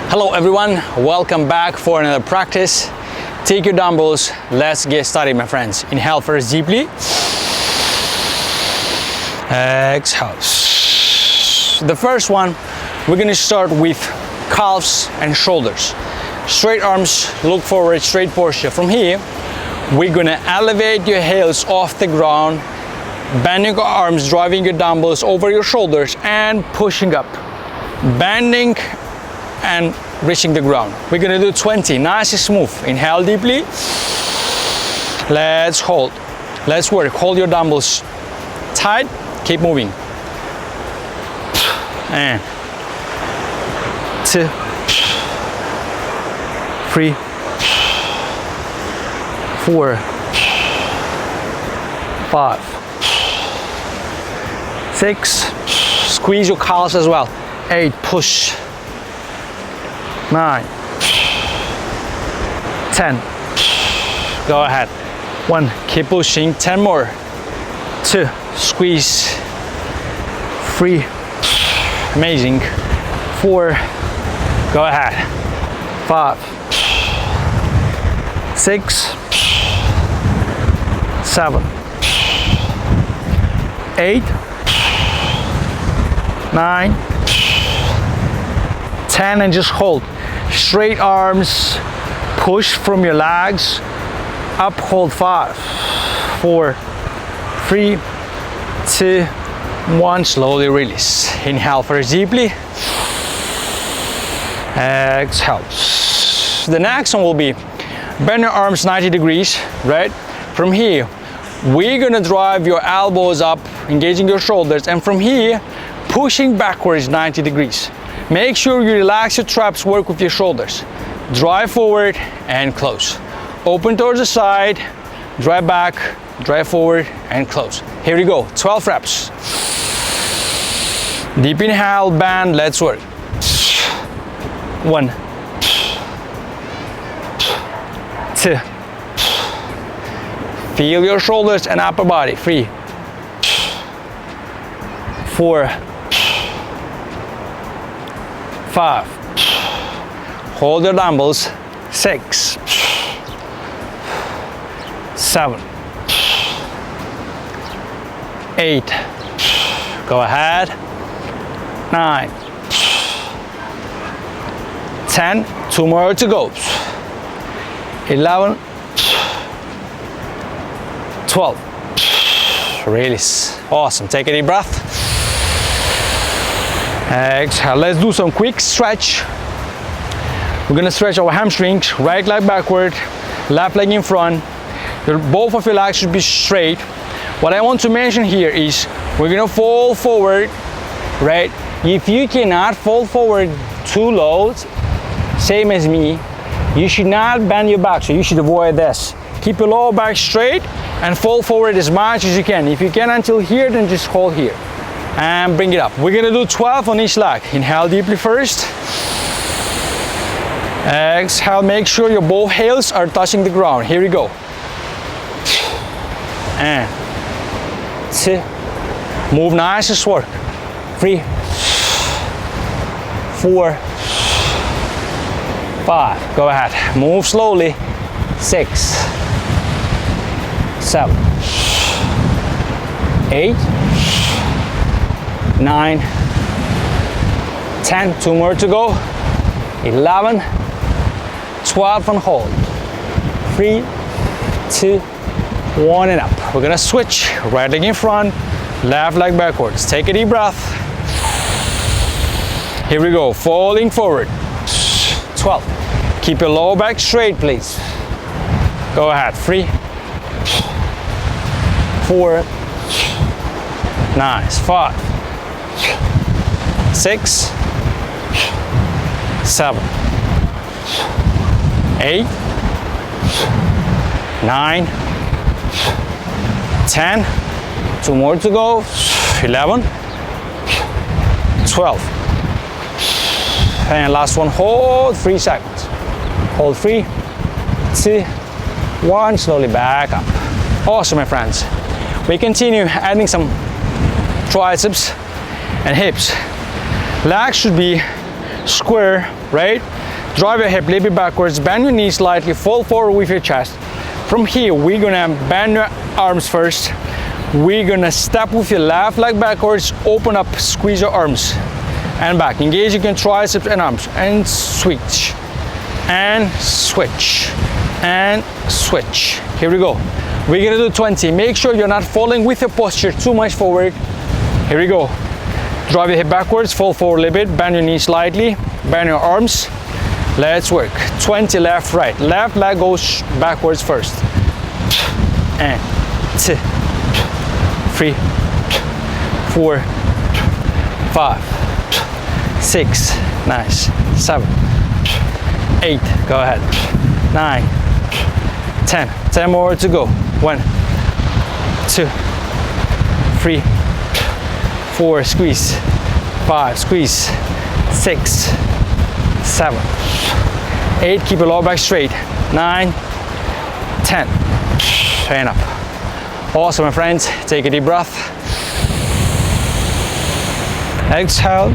Hello everyone, welcome back for another practice. Take your dumbbells, let's get started my friends. Inhale first deeply. Exhale. The first one, we're gonna start with calves and shoulders. Straight arms, look forward, straight posture. From here, we're gonna elevate your heels off the ground, bending your arms, driving your dumbbells over your shoulders and pushing up. Bending and reaching the ground. We're gonna do 20, nice and smooth. Inhale deeply. Let's hold. Let's work. Hold your dumbbells tight. Keep moving. And 2, 3, 4, 5, 6. Squeeze your calves as well. 8, push. 9, 10. Go ahead. 1, keep pushing. 10 more. 2, squeeze. 3, amazing. 4, go ahead. 5, 6, 7, 8, 9, 10, and just hold. Straight arms, push from your legs, up, hold. 5, 4, 3, 2, 1, slowly release. Inhale first deeply. Exhale. The next one will be bend your arms 90 degrees, right? From here, we're gonna drive your elbows up, engaging your shoulders, and from here, pushing backwards 90 degrees. Make sure you relax your traps, work with your shoulders. Drive forward and close. Open towards the side, drive back, drive forward and close. Here we go, 12 reps. Deep inhale, bend, let's work. 1, 2. Feel your shoulders and upper body. 3, 4, 5. Hold your dumbbells. 6, 7, 8. Go ahead. 9, 10. 2 more to go. 11, 12. Release. Awesome. Take a deep breath. Exhale. Let's do some quick stretch. We're gonna stretch our hamstrings. Right leg backward, left leg in front. Both of your legs should be straight. What I want to mention here is we're gonna fall forward, right? If you cannot fall forward too low, same as me, you should not bend your back, so you should avoid this. Keep your lower back straight and fall forward as much as you can. If you can until here, then just hold here and bring it up. We're gonna do 12 on each leg. Inhale deeply first. Exhale, make sure your both heels are touching the ground. Here we go. And 2. Move nice as work. 3, 4, 5. Go ahead. Move slowly. 6, 7, 8, 9, 10. 2 more to go. 11, 12 and hold. 3, 2, 1 and up. We're gonna switch. Right leg in front, left leg backwards. Take a deep breath. Here we go. Falling forward. 12. Keep your lower back straight, please. Go ahead. 3, 4, nice. 5, 6, 7, 8, 9, 10. 2 more to go. 11, 12. And last one, hold 3 seconds. Hold 3, 2, 1, slowly back up. Awesome, my friends. We continue adding some triceps and hips. Legs should be square, right? Drive your hip a little bit backwards, bend your knees slightly, fall forward with your chest. From here, we're gonna bend your arms first. We're gonna step with your left leg backwards, open up, squeeze your arms and back. Engage your triceps and arms, and switch, and switch, and switch. Here we go. We're gonna do 20. Make sure you're not falling with your posture too much forward. Here we go. Drive your hip backwards, fall forward a little bit, bend your knees slightly, bend your arms. Let's work. 20 left, right. Left leg goes backwards first. And 2, 3, 4, 5, 6, nice, 7, 8, go ahead, 9, 10, 10 more to go. 1, 2, 3, 4, squeeze, 5, squeeze, 6, 7, 8, keep your lower back straight, 9, 10, and up. Awesome, my friends. Take a deep breath. Exhale.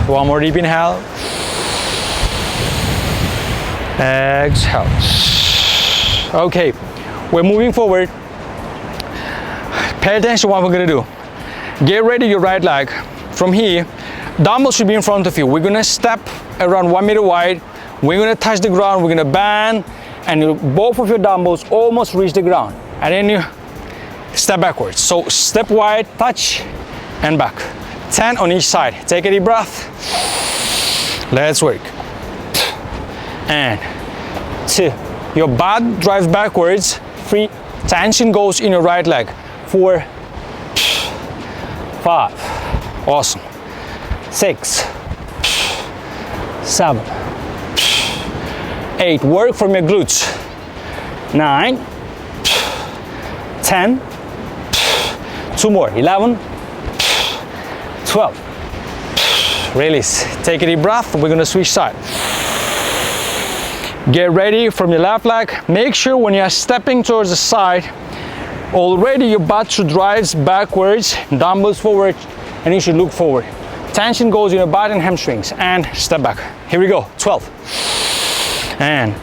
One more deep inhale. Exhale. Okay, we're moving forward. Pay attention to what we're gonna do. Get ready your right leg. From here, dumbbells should be in front of you. We're gonna step around 1 meter wide. We're gonna touch the ground. We're gonna bend, and both of your dumbbells almost reach the ground. And then you step backwards. So step wide, touch, and back. 10 on each side. Take a deep breath. Let's work. And 2. Your butt drives backwards. 3. Tension goes in your right leg. 4, 5. Awesome. 6, 7, 8. Work from your glutes. 9, 10. 2 more. 11, 12. Release. Take a deep breath. We're gonna switch side. Get ready from your left leg. Make sure when you're stepping towards the side, already your butt should drive backwards, dumbbells forward, and you should look forward. Tension goes in your butt and hamstrings, and step back. Here we go. 12. And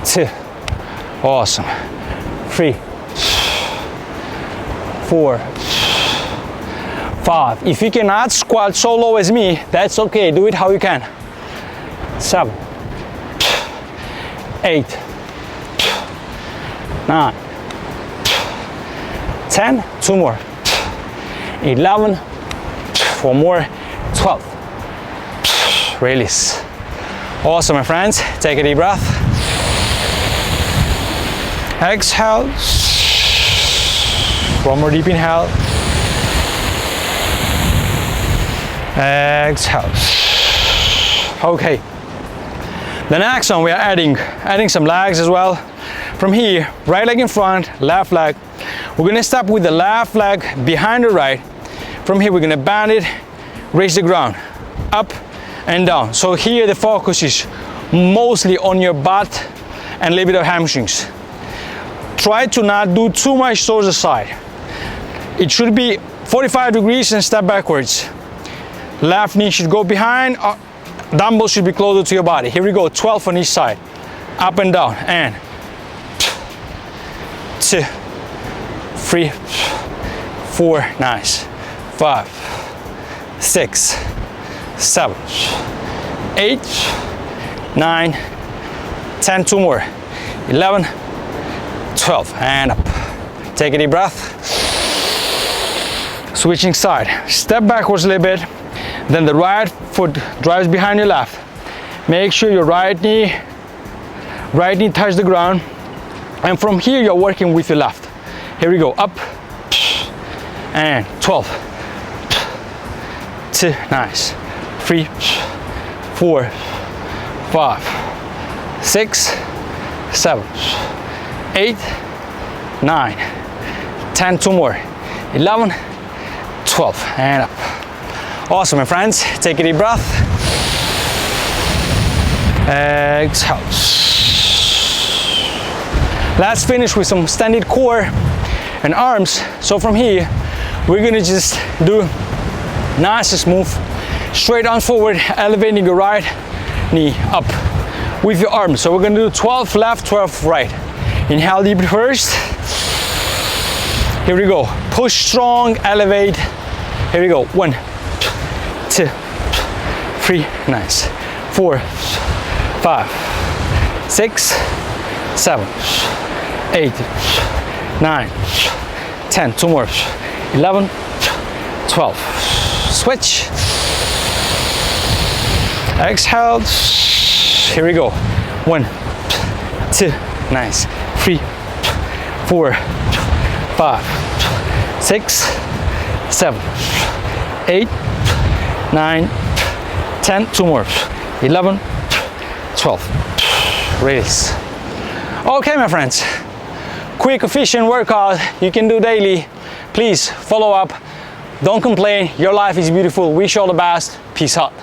2. Awesome. 3, 4, 5. If you cannot squat so low as me, that's okay. Do it how you can. 7, 8, 9, 10. 2 more. 11. 4 more. 12. Release. Awesome, my friends. Take a deep breath. Exhale. 1 more deep inhale. Exhale. Okay. The next one, we are adding some legs as well. From here, right leg in front, left leg. We're gonna step with the left leg behind the right. From here, we're gonna bend it, raise the ground, up and down. So here the focus is mostly on your butt and a little bit of hamstrings. Try to not do too much towards the side. It should be 45 degrees and step backwards. Left knee should go behind, dumbbell should be closer to your body. Here we go, 12 on each side. Up and down, and 2, 3, 4, nice. 5, 6, 7, 8, 9, 10, 2 more. 11, 12, and up. Take a deep breath. Switching side. Step backwards a little bit. Then the right foot drives behind your left. Make sure your right knee touches the ground. And from here, you're working with your left. Here we go, up, and 12, 2, nice, 3, 4, 5, 6, 7, 8, 9, 10, 2 more, 11, 12, and up. Awesome, my friends. Take a deep breath. Exhale. Let's finish with some standing core and arms. So from here, we're gonna just do Nice and smooth. Straight arms forward, elevating your right knee up with your arms. So we're gonna do 12 left, 12 right. Inhale deep first. Here we go. Push strong, elevate. Here we go. 1, 2, 3, nice. 4, 5, 6, 7, 8, 9, 10. 2 more. 11, 12. Switch. Exhale. Here we go. 1, 2, nice. 3, 4, 5, 6, 7, 8, 9, 10. 2 more. 11, 12. Release. Okay, my friends. Quick, efficient workout you can do daily. Please follow up. Don't complain. Your life is beautiful. Wish you all the best. Peace out.